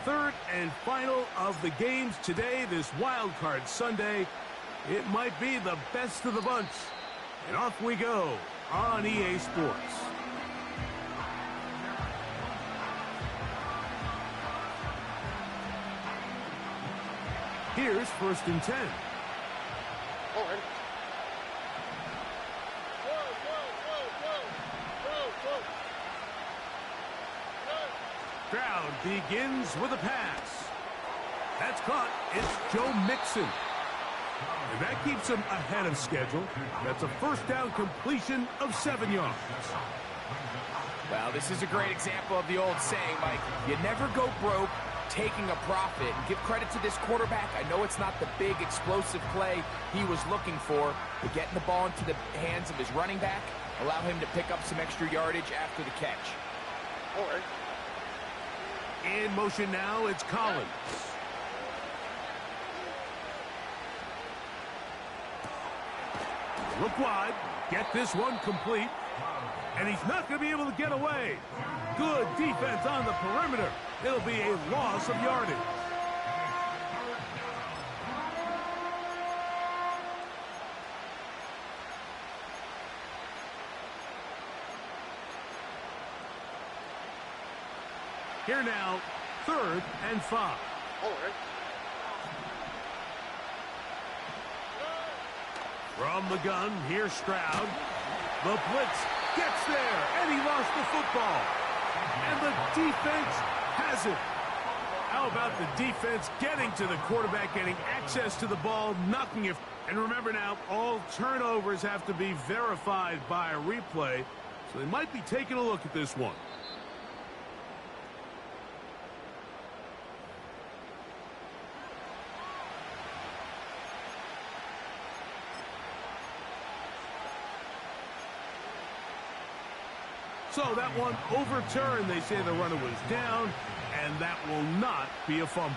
Third and final of the games today, this Wild Card Sunday. It might be the best of the bunch. And off we go on EA Sports. Here's 1st and 10. Stroud begins with a pass. That's caught. It's Joe Mixon. And that keeps him ahead of schedule. That's a first down completion of 7 yards. Well, this is a great example of the old saying, Mike, you never go broke taking a profit. And give credit to this quarterback. I know it's not the big explosive play he was looking for, but getting the ball into the hands of his running back, allow him to pick up some extra yardage after the catch. All right. In motion now, it's Collins. Look wide, get this one complete, and he's not going to be able to get away. Good defense on the perimeter. It'll be a loss of yardage. Here now, 3rd and 5. All right. From the gun, here's Stroud. The blitz gets there, and he lost the football. And the defense has it. How about the defense getting to the quarterback, getting access to the ball, knocking it. And remember now, all turnovers have to be verified by a replay, so they might be taking a look at this one. So that one overturned. They say the runner was down, and that will not be a fumble.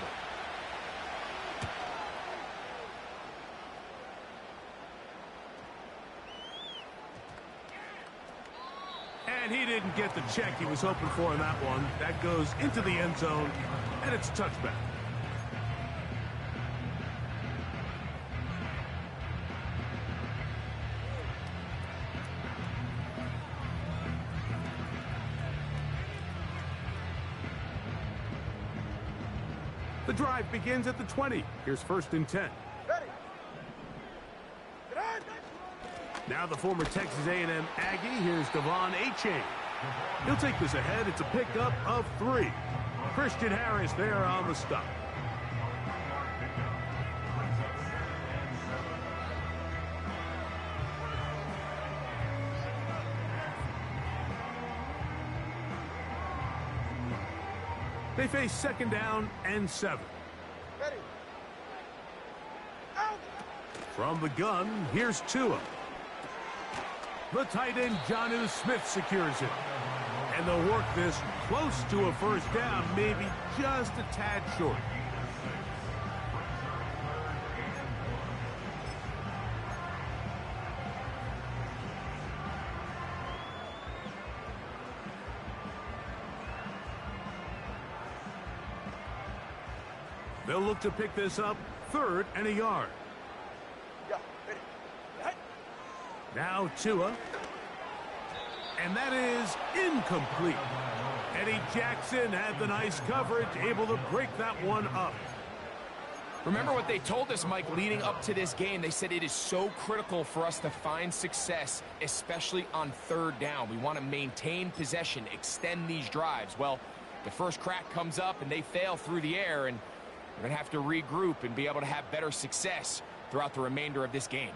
And he didn't get the check he was hoping for in that one. That goes into the end zone, and it's a touchback. The drive begins at the 20. Here's 1st and 10. Ready. Get on. Now the former Texas A&M Aggie. Here's Devon Achane. He'll take this ahead. It's a pickup of 3. Christian Harris there on the stop. They face 2nd down and 7. Ready. Out. From the gun, here's Tua. The tight end, Jonnu Smith, secures it. And they'll work this close to a first down, maybe just a tad short. They'll look to pick this up 3rd and a yard. Yeah, ready. Right. Now Tua. And that is incomplete. Eddie Jackson had the nice coverage, able to break that one up. Remember what they told us, Mike, leading up to this game. They said it is so critical for us to find success, especially on 3rd down. We want to maintain possession, extend these drives. Well, the first crack comes up and they fail through the air, and we're going to have to regroup and be able to have better success throughout the remainder of this game.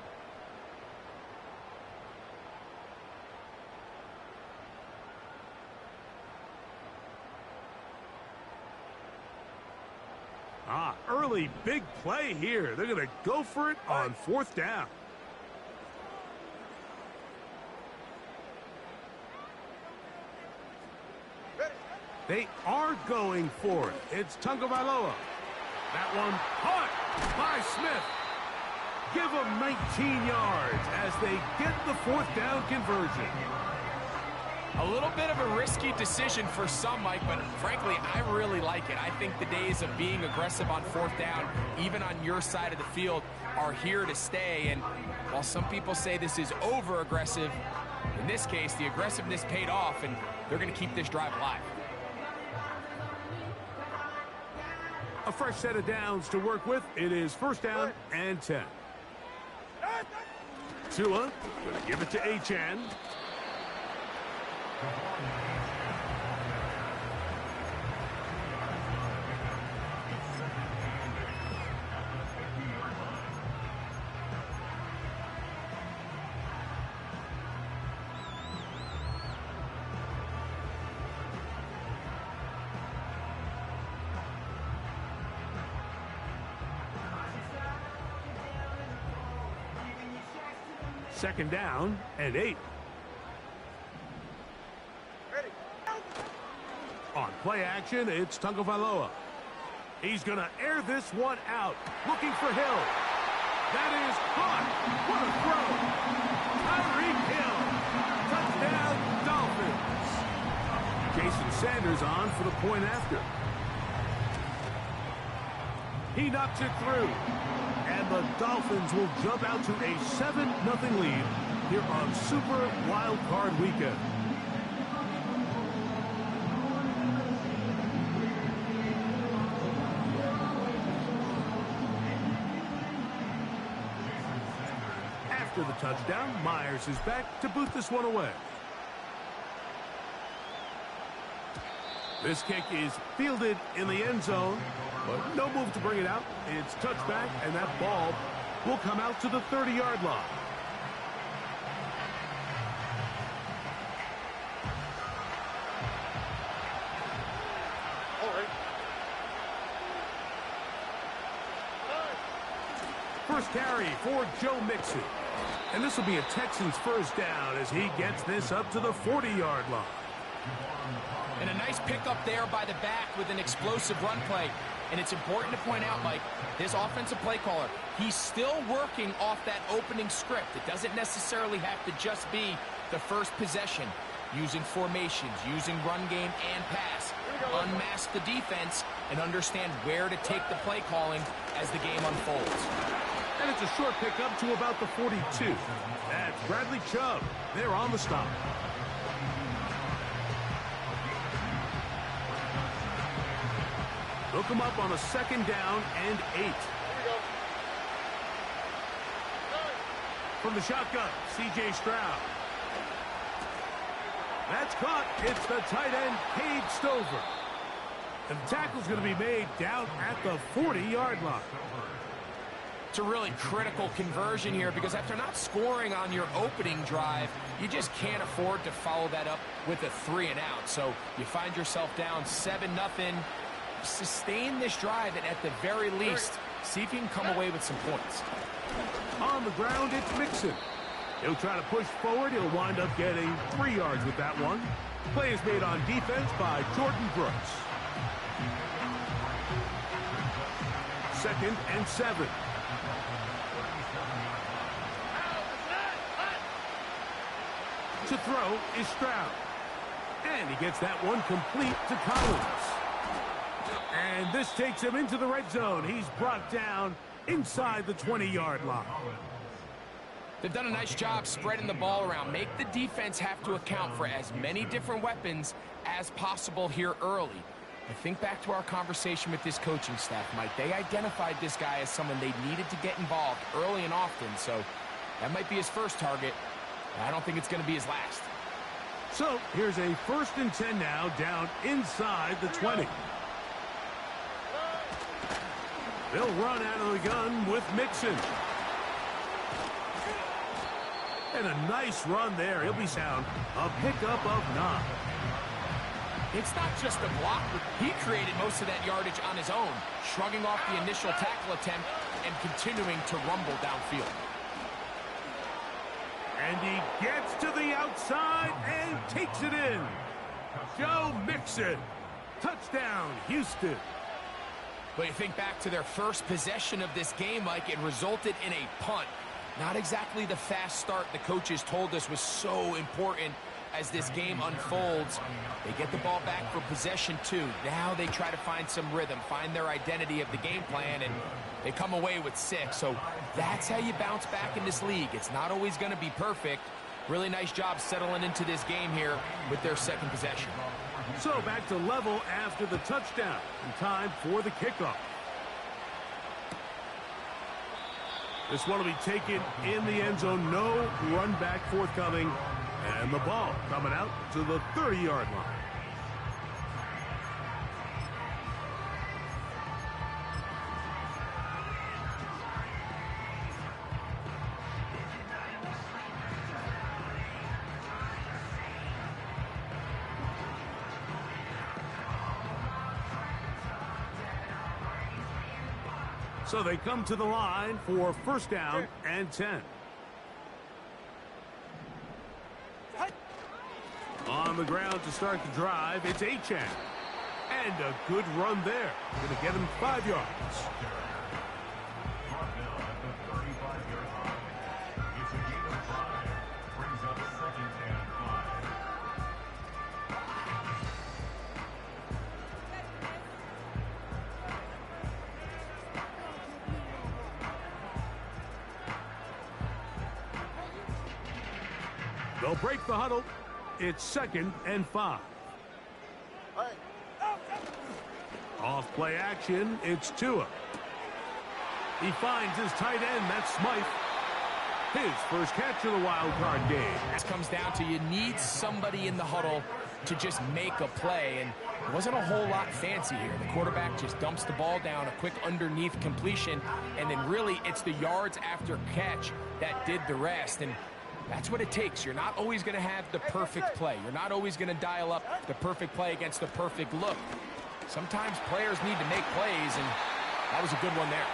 Early big play here. They're going to go for it on 4th down. Ready. They are going for it. It's Tagovailoa. That one caught by Smith. Give them 19 yards as they get the 4th down conversion. A little bit of a risky decision for some, Mike, but frankly, I really like it. I think the days of being aggressive on fourth down, even on your side of the field, are here to stay. And while some people say this is over-aggressive, in this case, the aggressiveness paid off, and they're going to keep this drive alive. A fresh set of downs to work with. It is first down and 10. Tua going to give it to Achane. Second down and 8. Ready. On play action, it's Tagovailoa. He's going to air this one out, looking for Hill. That is caught. What a throw. Tyreek Hill. Touchdown, Dolphins. Jason Sanders on for the point after. He knocks it through. And the Dolphins will jump out to a 7-0 lead here on Super Wild Card Weekend. After the touchdown, Myers is back to boot this one away. This kick is fielded in the end zone, but no move to bring it out. It's touchback, and that ball will come out to the 30-yard line. All right. First carry for Joe Mixon. And this will be a Texans first down as he gets this up to the 40-yard line. And a nice pickup there by the back with an explosive run play. And it's important to point out, Mike, this offensive play caller, he's still working off that opening script. It doesn't necessarily have to just be the first possession. Using formations, using run game and pass. Unmask the defense and understand where to take the play calling as the game unfolds. And it's a short pickup to about the 42. That's Bradley Chubb. They're on the stop. Hook him up on a second down and 8. From the shotgun, C.J. Stroud. That's caught. It's the tight end, Cade Stover. And the tackle's going to be made down at the 40-yard line. It's a really critical conversion here because after not scoring on your opening drive, you just can't afford to follow that up with a 3-and-out. So you find yourself down 7-0. Sustain this drive and at the very least, see if you can come away with some points. On the ground, it's Mixon. He'll try to push forward. He'll wind up getting 3 yards with that one. Play is made on defense by Jordan Brooks. Second and 7. To throw is Stroud. And he gets that one complete to Collins. And this takes him into the red zone. He's brought down inside the 20-yard line. They've done a nice job spreading the ball around. Make the defense have to account for as many different weapons as possible here early. I think back to our conversation with this coaching staff, Mike. They identified this guy as someone they needed to get involved early and often. So that might be his first target. I don't think it's going to be his last. So here's a 1st and 10 now down inside the 20. They'll run out of the gun with Mixon. And a nice run there. He'll be sound. A pickup of 9. It's not just a block. He created most of that yardage on his own, shrugging off the initial tackle attempt and continuing to rumble downfield. And he gets to the outside and takes it in. Joe Mixon. Touchdown, Houston. But you think back to their first possession of this game, Mike, it resulted in a punt. Not exactly the fast start the coaches told us was so important as this game unfolds. They get the ball back for possession 2. Now they try to find some rhythm, find their identity of the game plan, and they come away with 6. So that's how you bounce back in this league. It's not always going to be perfect. Really nice job settling into this game here with their second possession. So back to level after the touchdown. And time for the kickoff. This one will be taken in the end zone. No run back forthcoming. And the ball coming out to the 30-yard line. So they come to the line for first down and 10. On the ground to start the drive, it's Achan. And a good run there. Going to get him 5 yards. They'll break the huddle. It's 2nd and 5. Off play action, it's Tua. He finds his tight end, that's Smythe. His first catch of the wild card game. This comes down to you need somebody in the huddle to just make a play, and it wasn't a whole lot fancy here. The quarterback just dumps the ball down, a quick underneath completion, and then really it's the yards after catch that did the rest. And that's what it takes. You're not always going to have the perfect play. You're not always going to dial up the perfect play against the perfect look. Sometimes players need to make plays, and that was a good one there.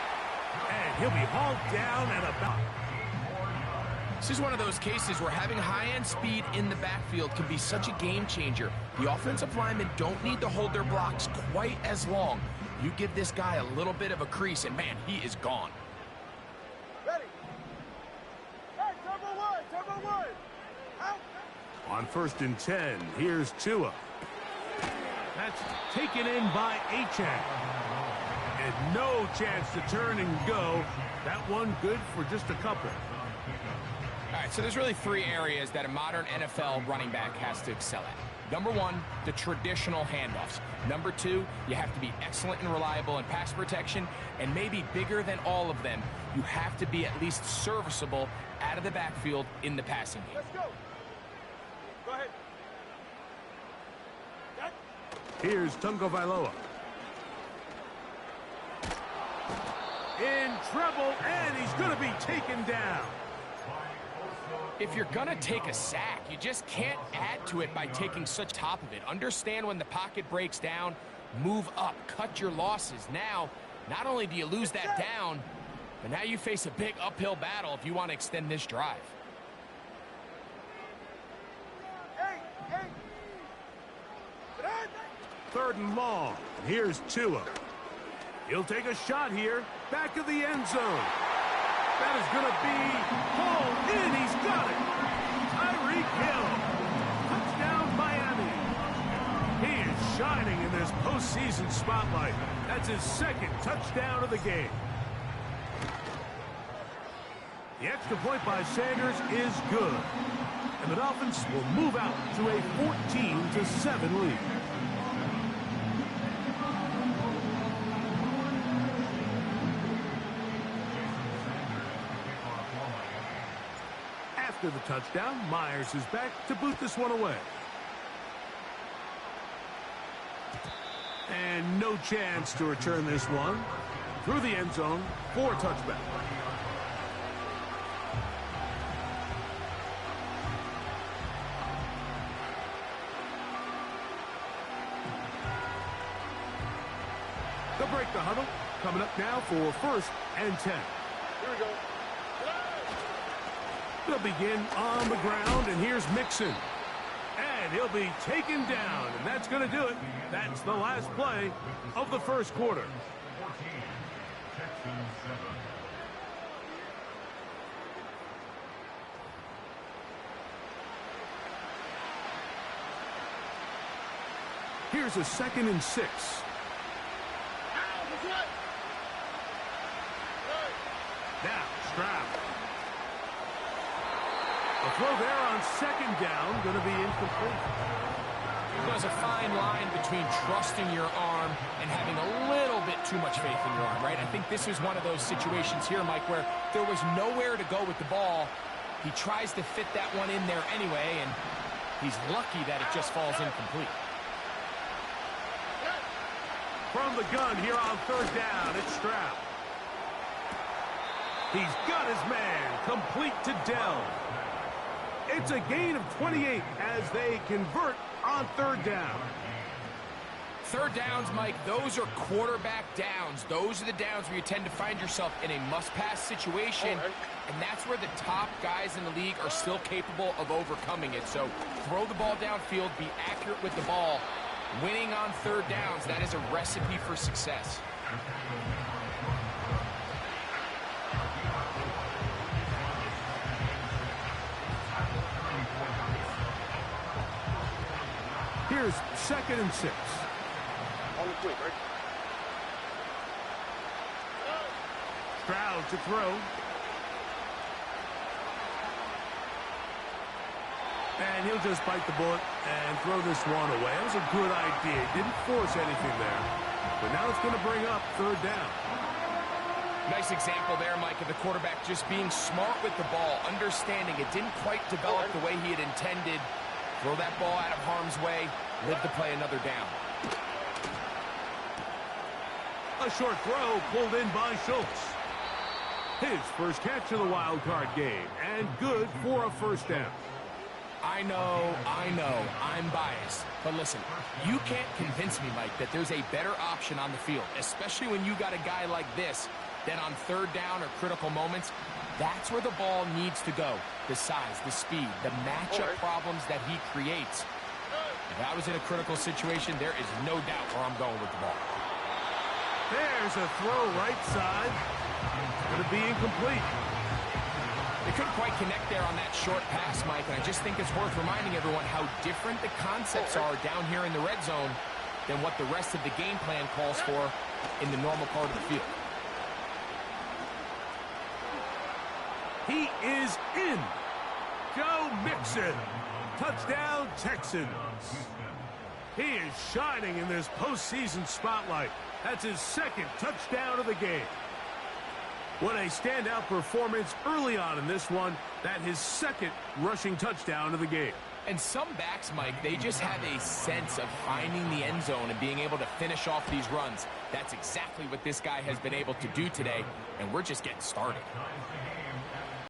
And he'll be hauled down and about. This is one of those cases where having high-end speed in the backfield can be such a game changer. The offensive linemen don't need to hold their blocks quite as long. You give this guy a little bit of a crease, and man, he is gone. Ready. Hey, turbo one. Out. On 1st and 10, here's Tua. That's taken in by Achan. And no chance to turn and go. That one good for just a couple. All right, so there's really 3 areas that a modern NFL running back has to excel at. Number 1, the traditional handoffs. Number 2, you have to be excellent and reliable in pass protection. And maybe bigger than all of them, you have to be at least serviceable out of the backfield in the passing game. Let's go. Go ahead. Here's Tungo Vailoa. In trouble, and he's going to be taken down. If you're going to take a sack, you just can't add to it by taking such top of it. Understand when the pocket breaks down, move up, cut your losses. Now, not only do you lose that down, but now you face a big uphill battle if you want to extend this drive. Hey. 3rd and long. Here's Tua. He'll take a shot here. Back of the end zone. That is going to be hauled in. He's got it. Tyreek Hill. Touchdown, Miami. He is shining in this postseason spotlight. That's his 2nd touchdown of the game. The extra point by Sanders is good. And the Dolphins will move out to a 14-7 lead. After the touchdown, Myers is back to boot this one away. And no chance to return this one. Through the end zone for a touchback. They'll break the huddle. Coming up now for 1st and 10. Here we go. They'll begin on the ground, and here's Mixon. And he'll be taken down, and that's going to do it. That's the last play of the 1st quarter. Here's a 2nd and 6. Now, Stroud. A throw there on 2nd down, going to be incomplete. There's a fine line between trusting your arm and having a little bit too much faith in your arm, right? I think this is one of those situations here, Mike, where there was nowhere to go with the ball. He tries to fit that one in there anyway, and he's lucky that it just falls incomplete. From the gun here on 3rd down, it's Stroud. He's got his man, complete to Dell. It's a gain of 28 as they convert on 3rd down. 3rd downs, Mike, those are quarterback downs. Those are the downs where you tend to find yourself in a must-pass situation, and that's where the top guys in the league are still capable of overcoming it. So throw the ball downfield, be accurate with the ball. Winning on 3rd downs, that is a recipe for success. Here's 2nd and 6. On the quick, right? Stroud to throw. And he'll just bite the bullet and throw this one away. That was a good idea. Didn't force anything there. But now it's going to bring up 3rd down. Nice example there, Mike, of the quarterback just being smart with the ball, understanding it didn't quite develop the way he had intended. Throw that ball out of harm's way, live to play another down. A short throw pulled in by Schultz. His first catch of the wild card game, and good for a 1st down. I know, I'm biased. But listen, you can't convince me, Mike, that there's a better option on the field, especially when you got a guy like this, that on 3rd down or critical moments, that's where the ball needs to go. The size, the speed, the matchup problems that he creates. If I was in a critical situation, there is no doubt where I'm going with the ball. There's a throw right side. It's going to be incomplete. They couldn't quite connect there on that short pass, Mike, and I just think it's worth reminding everyone how different the concepts are down here in the red zone than what the rest of the game plan calls for in the normal part of the field. He is in. Joe Mixon. Touchdown, Texans. He is shining in this postseason spotlight. That's his 2nd touchdown of the game. What a standout performance early on in this one. That his 2nd rushing touchdown of the game. And some backs, Mike, they just have a sense of finding the end zone and being able to finish off these runs. That's exactly what this guy has been able to do today, and we're just getting started.